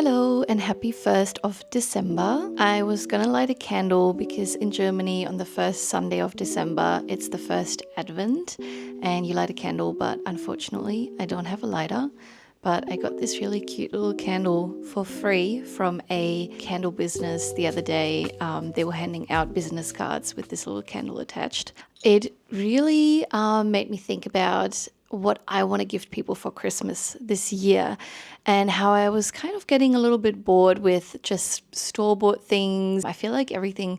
Hello and happy 1st of December. I was gonna light a candle because in Germany on the first Sunday of December it's the first Advent and you light a candle, but unfortunately I don't have a lighter. But I got this really cute little candle for free from a candle business the other day. They were handing out business cards with this little candle attached. It really made me think about what I want to gift people for Christmas this year and how I was kind of getting a little bit bored with just store-bought things. I feel like everything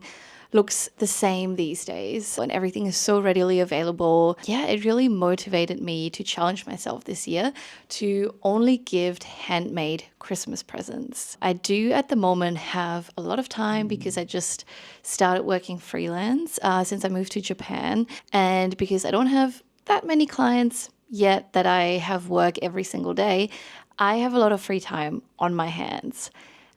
looks the same these days and everything is so readily available. Yeah, it really motivated me to challenge myself this year to only give handmade Christmas presents. I do at the moment have a lot of time because I just started working freelance since I moved to Japan, and because I don't have that many clients yet that I have work every single day, I have a lot of free time on my hands.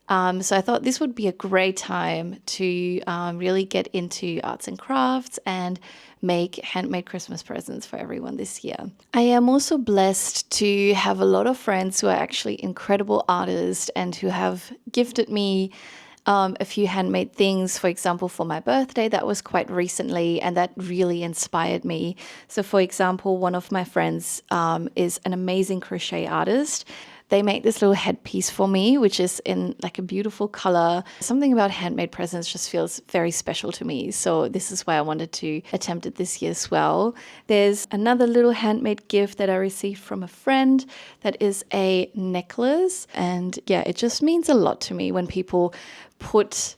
So I thought this would be a great time to really get into arts and crafts and make handmade Christmas presents for everyone this year. I am also blessed to have a lot of friends who are actually incredible artists and who have gifted me a few handmade things, for example, for my birthday. That was quite recently, and that really inspired me. So, for example, one of my friends is an amazing crochet artist. They made this little headpiece for me, which is in like a beautiful color. Something about handmade presents just feels very special to me. So this is why I wanted to attempt it this year as well. There's another little handmade gift that I received from a friend that is a necklace. And yeah, it just means a lot to me when people put,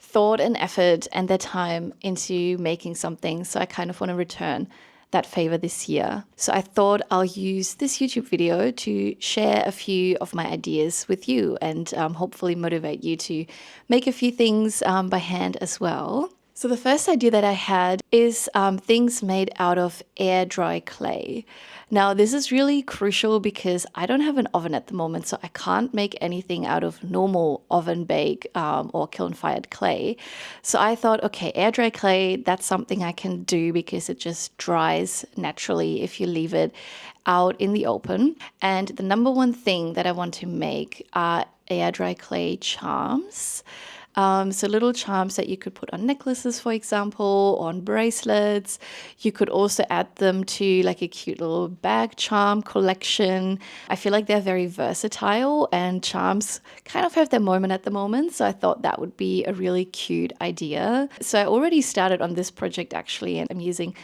thought and effort and their time into making something. So I kind of want to return that favor this year. So I thought I'll use this YouTube video to share a few of my ideas with you and hopefully motivate you to make a few things by hand as well. So the first idea that I had is things made out of air dry clay. Now this is really crucial because I don't have an oven at the moment, so I can't make anything out of normal oven bake or kiln fired clay. So I thought, okay, air dry clay, that's something I can do because it just dries naturally if you leave it out in the open. And the number one thing that I want to make are air dry clay charms. So little charms that you could put on necklaces, for example, on bracelets. You could also add them to like a cute little bag charm collection. I feel like they're very versatile and charms kind of have their moment at the moment. So I thought that would be a really cute idea. So I already started on this project actually, and I'm using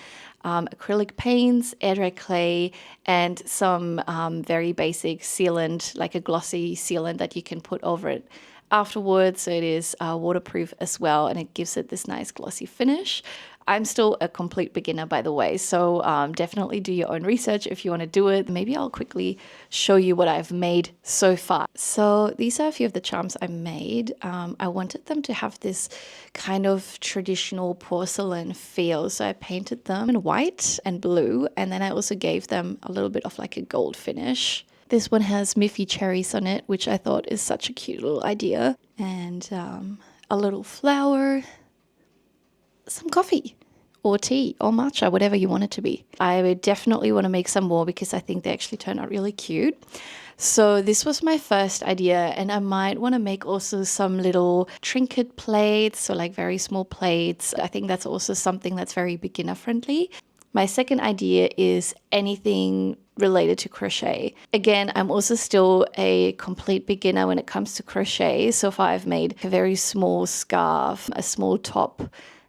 acrylic paints, air dry clay, and some very basic sealant, like a glossy sealant that you can put over it afterwards. So it is waterproof as well, and it gives it this nice glossy finish. I'm still a complete beginner, by the way, so definitely do your own research if you want to do it. Maybe I'll quickly show you what I've made so far. So these are a few of the charms I made. I wanted them to have this kind of traditional porcelain feel, so I painted them in white and blue, and then I also gave them a little bit of like a gold finish. This one has Miffy cherries on it, which I thought is such a cute little idea. And a little flower, some coffee or tea or matcha, whatever you want it to be. I would definitely want to make some more because I think they actually turn out really cute. So this was my first idea, and I might want to make also some little trinket plates, so like very small plates. I think that's also something that's very beginner friendly. My second idea is anything related to crochet. Again, I'm also still a complete beginner when it comes to crochet. So far I've made a very small scarf, a small top,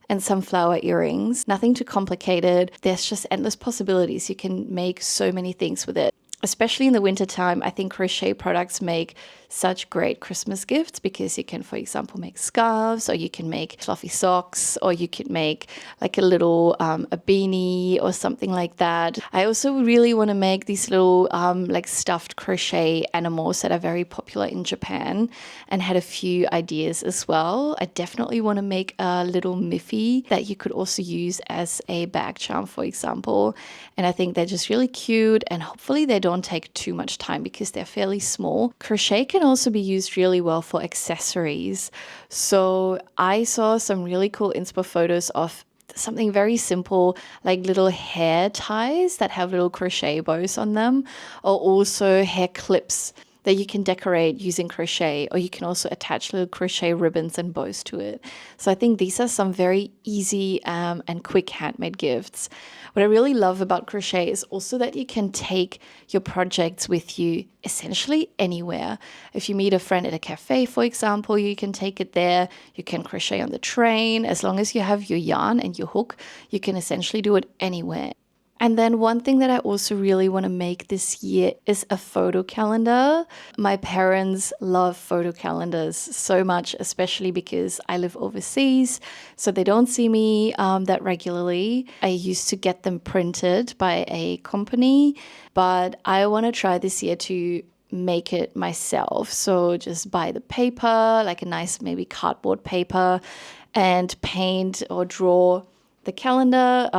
and some flower earrings. Nothing too complicated. There's just endless possibilities. You can make so many things with it. Especially in the winter time, I think crochet products make such great Christmas gifts because you can, for example, make scarves, or you can make fluffy socks, or you could make like a little a beanie or something like that. I also really want to make these little like stuffed crochet animals that are very popular in Japan, and had a few ideas as well. I definitely want to make a little Miffy that you could also use as a bag charm, for example. And I think they're just really cute, and hopefully they don't take too much time because they're fairly small. Crochet can also be used really well for accessories. So I saw some really cool inspo photos of something very simple, like little hair ties that have little crochet bows on them, or also hair clips that you can decorate using crochet, or you can also attach little crochet ribbons and bows to it. So I think these are some very easy and quick handmade gifts. What I really love about crochet is also that you can take your projects with you essentially anywhere. If you meet a friend at a cafe, for example, you can take it there. You can crochet on the train. As long as you have your yarn and your hook, you can essentially do it anywhere. And then one thing that I also really want to make this year is a photo calendar. My parents love photo calendars so much, especially because I live overseas, so they don't see me that regularly. I used to get them printed by a company, but I want to try this year to make it myself. So just buy the paper, like a nice maybe cardboard paper, and paint or draw the calendar,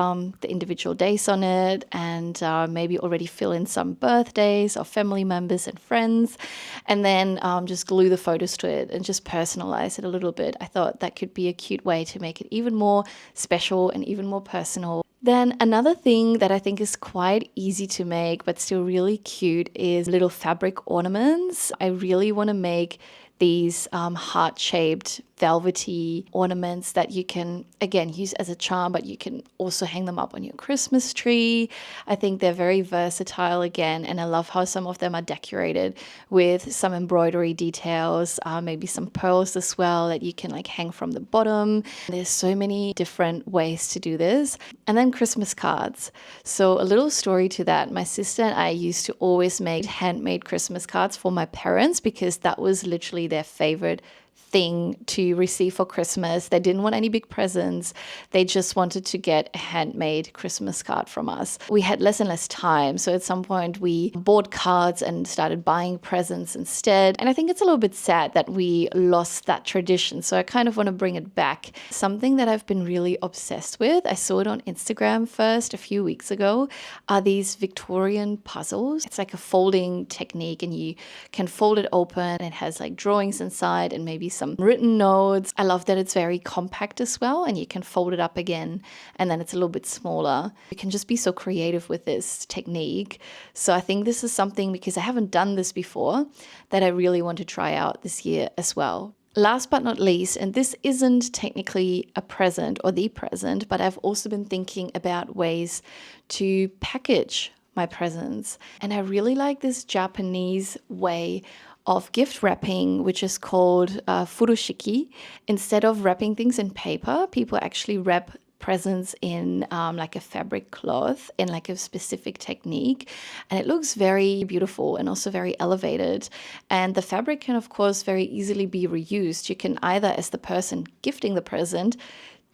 the individual days on it, and maybe already fill in some birthdays of family members and friends, and then just glue the photos to it and just personalize it a little bit. I thought that could be a cute way to make it even more special and even more personal. Then another thing that I think is quite easy to make but still really cute is little fabric ornaments. I really want to make these heart-shaped velvety ornaments that you can, again, use as a charm, but you can also hang them up on your Christmas tree. I think they're very versatile again, and I love how some of them are decorated with some embroidery details, maybe some pearls as well that you can like hang from the bottom. There's so many different ways to do this. And then Christmas cards. So a little story to that. My sister and I used to always make handmade Christmas cards for my parents because that was literally their favorite thing to receive for Christmas. They didn't want any big presents. They just wanted to get a handmade Christmas card from us. We had less and less time, so at some point we bought cards and started buying presents instead. And I think it's a little bit sad that we lost that tradition, so I kind of want to bring it back. Something that I've been really obsessed with, I saw it on Instagram first a few weeks ago, are these Victorian puzzles. It's like a folding technique, and you can fold it open. It has like drawings inside and maybe some written notes. I love that it's very compact as well, and you can fold it up again and then it's a little bit smaller. You can just be so creative with this technique. So I think this is something, because I haven't done this before, that I really want to try out this year as well. Last but not least, and this isn't technically a present or the present, but I've also been thinking about ways to package my presents. And I really like this Japanese way of gift wrapping, which is called furoshiki. Instead of wrapping things in paper, people actually wrap presents in like a fabric cloth in like a specific technique, and it looks very beautiful and also very elevated. And the fabric can of course very easily be reused. You can either, as the person gifting the present,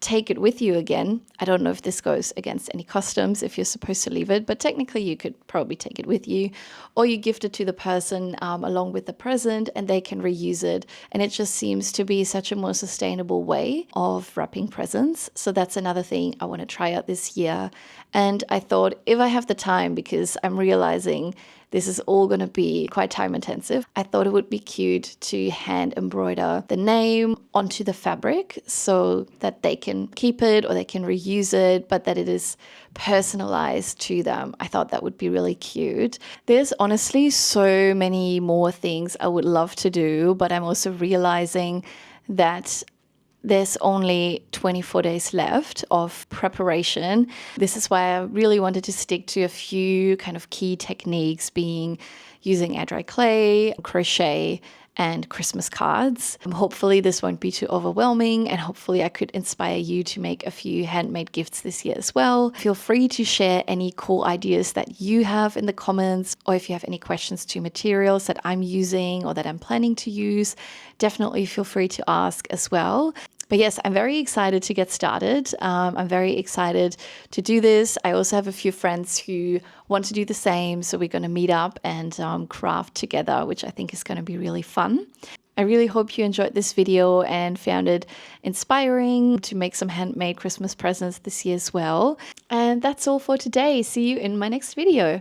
take it with you again. I don't know if this goes against any customs if you're supposed to leave it, but technically you could probably take it with you, or you gift it to the person along with the present and they can reuse it. And it just seems to be such a more sustainable way of wrapping presents. So that's another thing I want to try out this year. And I thought, if I have the time, because I'm realizing this is all going to be quite time intensive, I thought it would be cute to hand embroider the name onto the fabric so that they can keep it or they can reuse it, but that it is personalized to them. I thought that would be really cute. There's honestly so many more things I would love to do, but I'm also realizing that there's only 24 days left of preparation. This is why I really wanted to stick to a few kind of key techniques, being using air dry clay, crochet, and Christmas cards. Hopefully this won't be too overwhelming, and hopefully I could inspire you to make a few handmade gifts this year as well. Feel free to share any cool ideas that you have in the comments, or if you have any questions to materials that I'm using or that I'm planning to use, definitely feel free to ask as well. But yes, I'm very excited to get started. I'm very excited to do this. I also have a few friends who want to do the same. So we're going to meet up and craft together, which I think is going to be really fun. I really hope you enjoyed this video and found it inspiring to make some handmade Christmas presents this year as well. And that's all for today. See you in my next video.